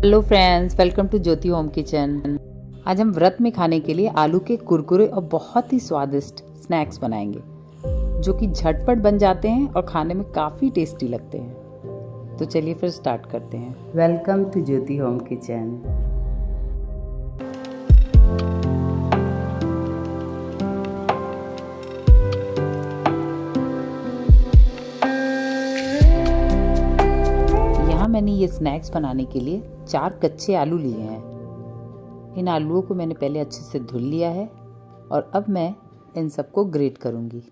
Hello friends, welcome to Jyoti home kitchen. आज हम व्रत में खाने के लिए आलू के कुरकुरे और बहुत ही स्वादिष्ट स्नैक्स बनाएंगे जो कि झटपट बन जाते हैं और खाने में काफ़ी टेस्टी लगते हैं। तो चलिए फिर स्टार्ट करते हैं। Welcome to Jyoti home kitchen. मैंने ये स्नैक्स बनाने के लिए 4 कच्चे आलू लिए हैं। इन आलूओं को मैंने पहले अच्छे से धुल लिया है और अब मैं इन सबको ग्रेट करूँगी।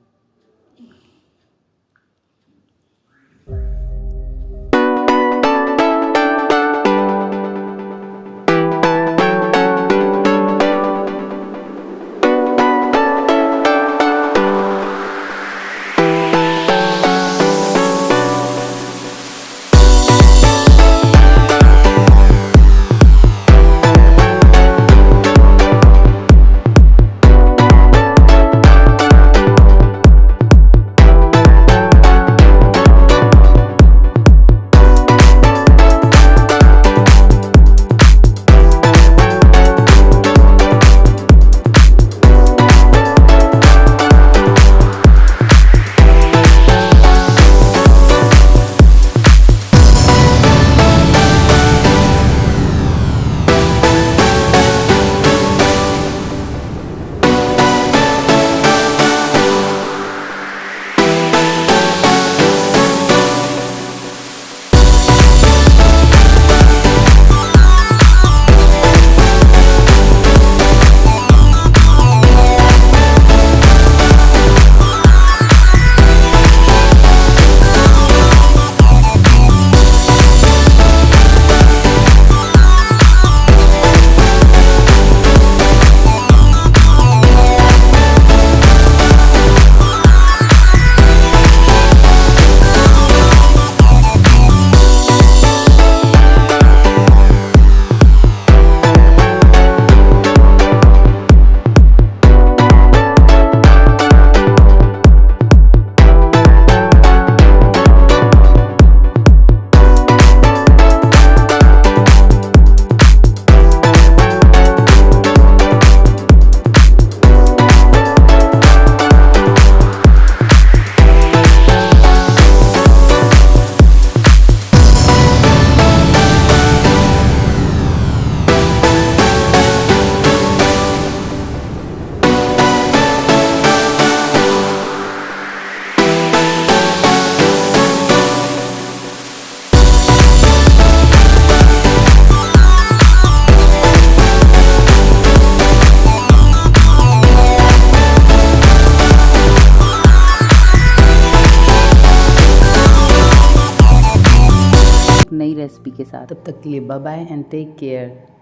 नई रेसिपी के साथ, तब तक के लिए bye bye and take care.